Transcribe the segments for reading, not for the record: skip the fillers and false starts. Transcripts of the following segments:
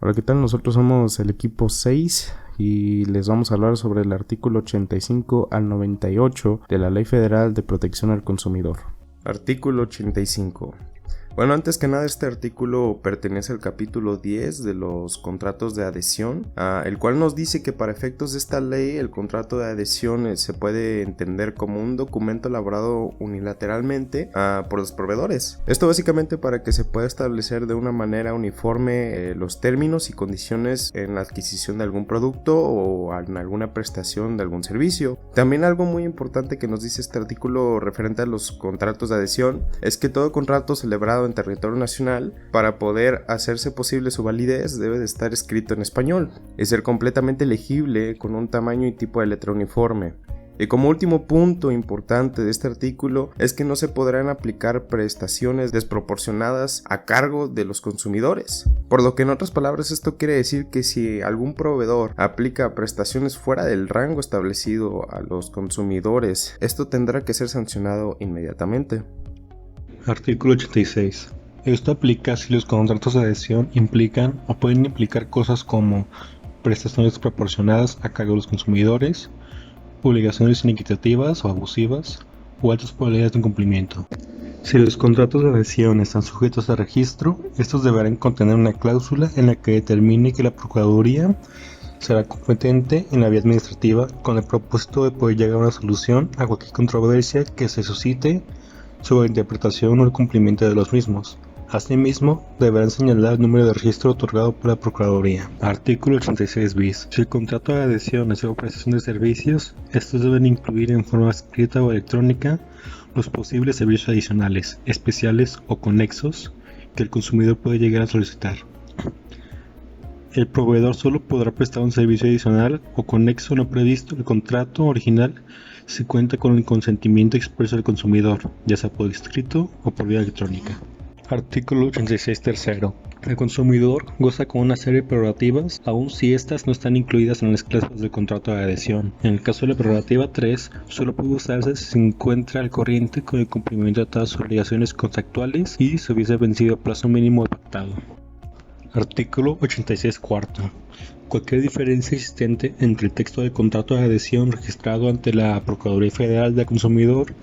Hola, ¿qué tal? Nosotros somos el equipo 6 y les vamos a hablar sobre el artículo 85 al 98 de la Ley Federal de Protección al Consumidor. Artículo 85. Bueno, antes que nada, este artículo pertenece al capítulo 10 de los contratos de adhesión, el cual nos dice que para efectos de esta ley el contrato de adhesión se puede entender como un documento elaborado unilateralmente por los proveedores. Esto básicamente para que se pueda establecer de una manera uniforme los términos y condiciones en la adquisición de algún producto o en alguna prestación de algún servicio. También algo muy importante que nos dice este artículo referente a los contratos de adhesión es que todo contrato celebrado en territorio nacional, para poder hacerse posible su validez, debe de estar escrito en español y ser completamente legible con un tamaño y tipo de letra uniforme. Y como último punto importante de este artículo es que no se podrán aplicar prestaciones desproporcionadas a cargo de los consumidores. Por lo que en otras palabras esto quiere decir que si algún proveedor aplica prestaciones fuera del rango establecido a los consumidores, esto tendrá que ser sancionado inmediatamente. Artículo 86. Esto aplica si los contratos de adhesión implican o pueden implicar cosas como prestaciones desproporcionadas a cargo de los consumidores, obligaciones inequitativas o abusivas, o altas probabilidades de incumplimiento. Si los contratos de adhesión están sujetos a registro, estos deberán contener una cláusula en la que determine que la Procuraduría será competente en la vía administrativa con el propósito de poder llegar a una solución a cualquier controversia que se suscite sobre la interpretación o el cumplimiento de los mismos. Asimismo, deberán señalar el número de registro otorgado por la Procuraduría. Artículo 86 bis. Si el contrato de adhesión es o prestación de servicios, estos deben incluir en forma escrita o electrónica los posibles servicios adicionales, especiales o conexos que el consumidor puede llegar a solicitar. El proveedor solo podrá prestar un servicio adicional o conexo no previsto en el contrato original si cuenta con el consentimiento expreso del consumidor, ya sea por escrito o por vía electrónica. Artículo 86 tercero. El consumidor goza con una serie de prerrogativas, aun si estas no están incluidas en las cláusulas del contrato de adhesión. En el caso de la prerrogativa 3, solo puede usarse si se encuentra al corriente con el cumplimiento de todas sus obligaciones contractuales y se hubiese vencido el plazo mínimo pactado. Artículo 86 cuarto. Cualquier diferencia existente entre el texto del contrato de adhesión registrado ante la Procuraduría Federal del Consumidor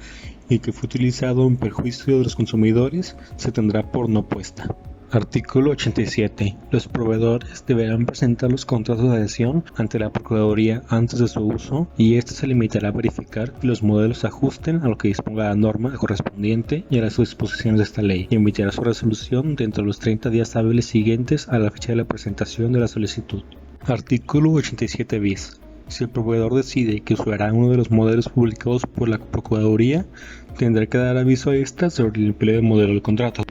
y que fue utilizado en perjuicio de los consumidores se tendrá por no puesta. Artículo 87. Los proveedores deberán presentar los contratos de adhesión ante la Procuraduría antes de su uso y éste se limitará a verificar que los modelos se ajusten a lo que disponga la norma correspondiente y a las disposiciones de esta ley, y emitirá su resolución dentro de los 30 días hábiles siguientes a la fecha de la presentación de la solicitud. Artículo 87 bis. Si el proveedor decide que usará uno de los modelos publicados por la Procuraduría, tendrá que dar aviso a ésta sobre el empleo del modelo del contrato.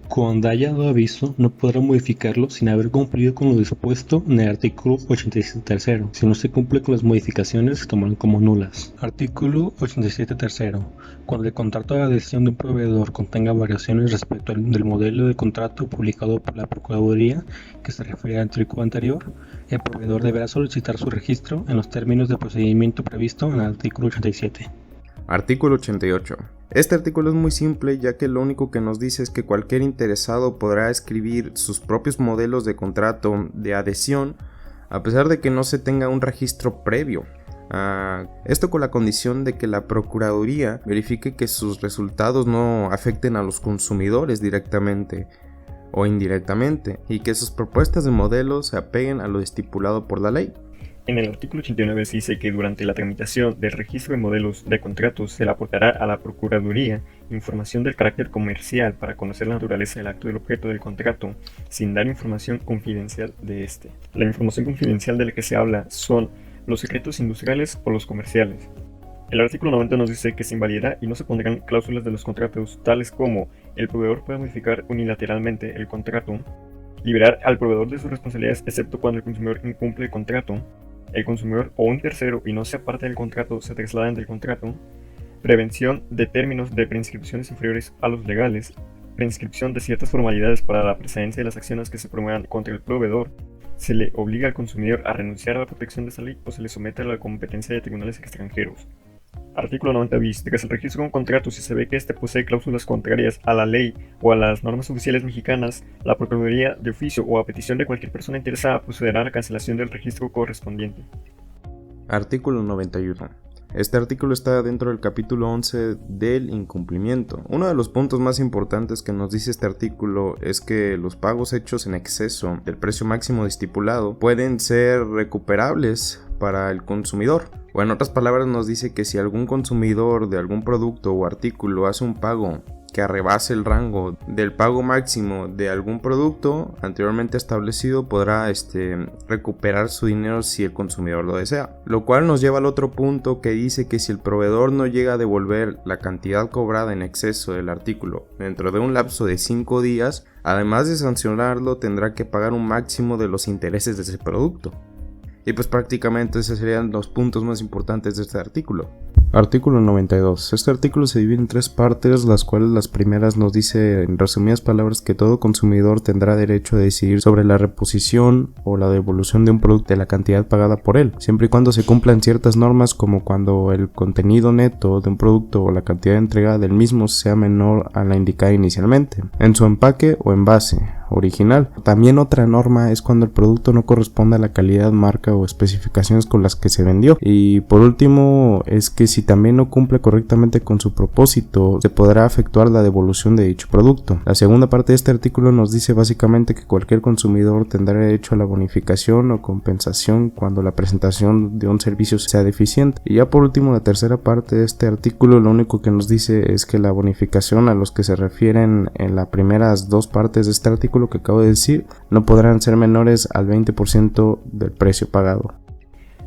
Cuando haya dado aviso, no podrá modificarlo sin haber cumplido con lo dispuesto en el artículo 87 tercero. Si no se cumple con las modificaciones, se tomarán como nulas. Artículo 87 tercero. Cuando el contrato de adhesión de un proveedor contenga variaciones respecto del modelo de contrato publicado por la Procuraduría que se refiere al artículo anterior, el proveedor deberá solicitar su registro en los términos de procedimiento previsto en el artículo 87. Artículo 88. Este artículo es muy simple, ya que lo único que nos dice es que cualquier interesado podrá escribir sus propios modelos de contrato de adhesión a pesar de que no se tenga un registro previo. Esto con la condición de que la Procuraduría verifique que sus resultados no afecten a los consumidores directamente o indirectamente y que sus propuestas de modelos se apeguen a lo estipulado por la ley. En el artículo 89 se dice que durante la tramitación del registro de modelos de contratos se le aportará a la Procuraduría información del carácter comercial para conocer la naturaleza del acto del objeto del contrato, sin dar información confidencial de este. La información confidencial de la que se habla son los secretos industriales o los comerciales. El artículo 90 nos dice que se invalidará y no se pondrán cláusulas de los contratos, tales como el proveedor puede modificar unilateralmente el contrato, liberar al proveedor de sus responsabilidades excepto cuando el consumidor incumple el contrato, el consumidor o un tercero y no sea parte del contrato se trasladan del contrato, prevención de términos de prescripciones inferiores a los legales, prescripción de ciertas formalidades para la precedencia de las acciones que se promuevan contra el proveedor, se le obliga al consumidor a renunciar a la protección de esa ley o se le somete a la competencia de tribunales extranjeros. Artículo 90 bis. Tras el registro de un contrato, si se ve que éste posee cláusulas contrarias a la ley o a las normas oficiales mexicanas, la Procuraduría, de oficio o a petición de cualquier persona interesada, procederá a la cancelación del registro correspondiente. Artículo 91. Este artículo está dentro del capítulo 11 del incumplimiento. Uno de los puntos más importantes que nos dice este artículo es que los pagos hechos en exceso del precio máximo estipulado pueden ser recuperables para el consumidor. O en otras palabras nos dice que si algún consumidor de algún producto o artículo hace un pago que rebase el rango del pago máximo de algún producto anteriormente establecido, podrá recuperar su dinero si el consumidor lo desea. Lo cual nos lleva al otro punto que dice que si el proveedor no llega a devolver la cantidad cobrada en exceso del artículo dentro de un lapso de 5 días, además de sancionarlo, tendrá que pagar un máximo de los intereses de ese producto. Y pues prácticamente esos serían los puntos más importantes de este artículo. Artículo 92. Este artículo se divide en 3 partes, las cuales las primeras nos dice en resumidas palabras que todo consumidor tendrá derecho a decidir sobre la reposición o la devolución de un producto de la cantidad pagada por él, siempre y cuando se cumplan ciertas normas, como cuando el contenido neto de un producto o la cantidad entregada del mismo sea menor a la indicada inicialmente, en su empaque o envase original. También otra norma es cuando el producto no corresponde a la calidad, marca o especificaciones con las que se vendió. Y por último es que si también no cumple correctamente con su propósito, se podrá efectuar la devolución de dicho producto. La segunda parte de este artículo nos dice básicamente que cualquier consumidor tendrá derecho a la bonificación o compensación cuando la presentación de un servicio sea deficiente. Y ya por último, la tercera parte de este artículo lo único que nos dice es que la bonificación a los que se refieren en las primeras 2 partes de este artículo que acabo de decir no podrán ser menores al 20% del precio pagado.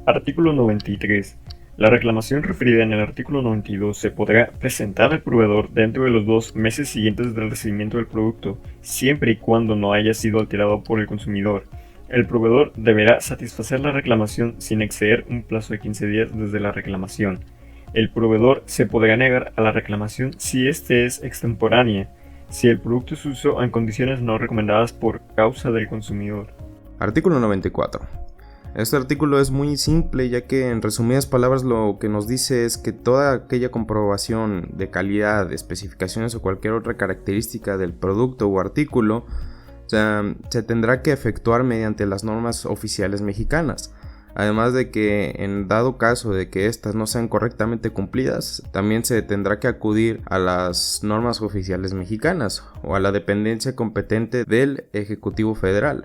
Artículo 93. La reclamación referida en el artículo 92 se podrá presentar al proveedor dentro de los 2 meses siguientes del recibimiento del producto, siempre y cuando no haya sido alterado por el consumidor. El proveedor deberá satisfacer la reclamación sin exceder un plazo de 15 días desde la reclamación. El proveedor se podrá negar a la reclamación si éste es extemporánea, si el producto se usó en condiciones no recomendadas por causa del consumidor. Artículo 94. Este artículo es muy simple, ya que en resumidas palabras lo que nos dice es que toda aquella comprobación de calidad, especificaciones o cualquier otra característica del producto o artículo se tendrá que efectuar mediante las normas oficiales mexicanas. Además de que en dado caso de que estas no sean correctamente cumplidas, también se tendrá que acudir a las normas oficiales mexicanas o a la dependencia competente del Ejecutivo Federal.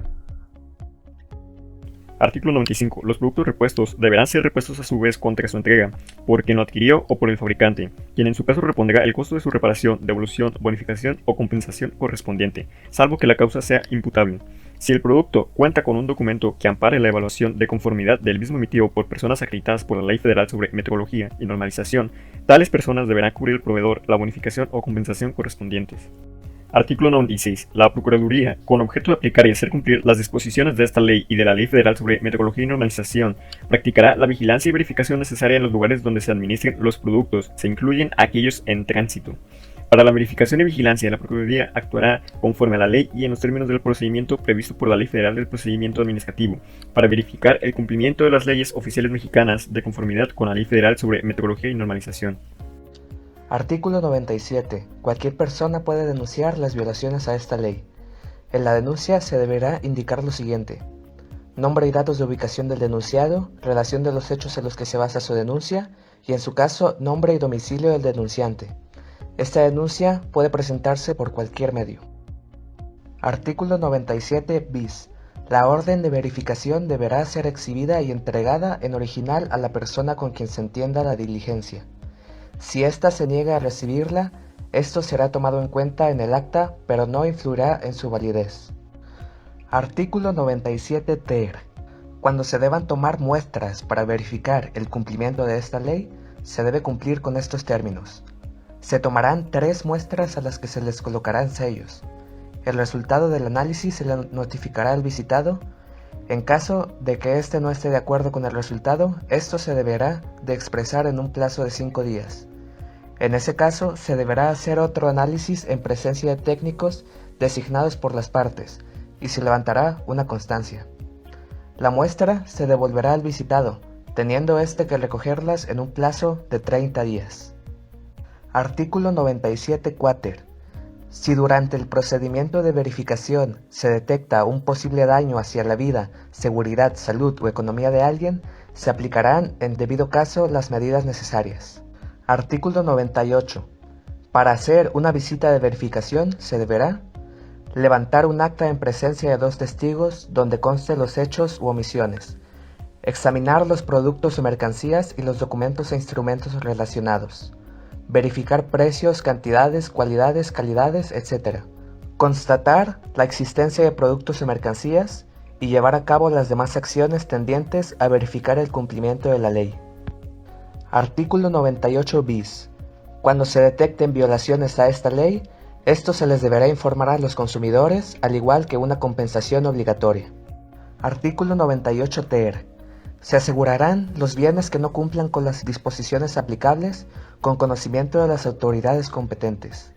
Artículo 95. Los productos repuestos deberán ser repuestos a su vez contra su entrega, por quien lo adquirió o por el fabricante, quien en su caso repondrá el costo de su reparación, devolución, bonificación o compensación correspondiente, salvo que la causa sea imputable. Si el producto cuenta con un documento que ampare la evaluación de conformidad del mismo emitido por personas acreditadas por la Ley Federal sobre Metrología y Normalización, tales personas deberán cubrir al proveedor la bonificación o compensación correspondientes. Artículo 96. La Procuraduría, con objeto de aplicar y hacer cumplir las disposiciones de esta ley y de la Ley Federal sobre Metrología y Normalización, practicará la vigilancia y verificación necesaria en los lugares donde se administren los productos, se incluyen aquellos en tránsito. Para la verificación y vigilancia, la Procuraduría actuará conforme a la ley y en los términos del procedimiento previsto por la Ley Federal del Procedimiento Administrativo, para verificar el cumplimiento de las leyes oficiales mexicanas de conformidad con la Ley Federal sobre Metrología y Normalización. Artículo 97. Cualquier persona puede denunciar las violaciones a esta ley. En la denuncia se deberá indicar lo siguiente: nombre y datos de ubicación del denunciado, relación de los hechos en los que se basa su denuncia y, en su caso, nombre y domicilio del denunciante. Esta denuncia puede presentarse por cualquier medio. Artículo 97 bis. La orden de verificación deberá ser exhibida y entregada en original a la persona con quien se entienda la diligencia. Si ésta se niega a recibirla, esto será tomado en cuenta en el acta, pero no influirá en su validez. Artículo 97 ter. Cuando se deban tomar muestras para verificar el cumplimiento de esta ley, se debe cumplir con estos términos. Se tomarán 3 muestras a las que se les colocarán sellos. El resultado del análisis se le notificará al visitado. En caso de que éste no esté de acuerdo con el resultado, esto se deberá de expresar en un plazo de 5 días. En ese caso, se deberá hacer otro análisis en presencia de técnicos designados por las partes y se levantará una constancia. La muestra se devolverá al visitado, teniendo que recogerlas en un plazo de 30 días. Artículo 97 Quater. Si durante el procedimiento de verificación se detecta un posible daño hacia la vida, seguridad, salud o economía de alguien, se aplicarán en debido caso las medidas necesarias. Artículo 98. Para hacer una visita de verificación se deberá levantar un acta en presencia de 2 testigos donde conste los hechos u omisiones, examinar los productos o mercancías y los documentos e instrumentos relacionados, verificar precios, cantidades, cualidades, calidades, etc. Constatar la existencia de productos o mercancías y llevar a cabo las demás acciones tendientes a verificar el cumplimiento de la ley. Artículo 98 bis. Cuando se detecten violaciones a esta ley, esto se les deberá informar a los consumidores, al igual que una compensación obligatoria. Artículo 98 ter. Se asegurarán los bienes que no cumplan con las disposiciones aplicables con conocimiento de las autoridades competentes.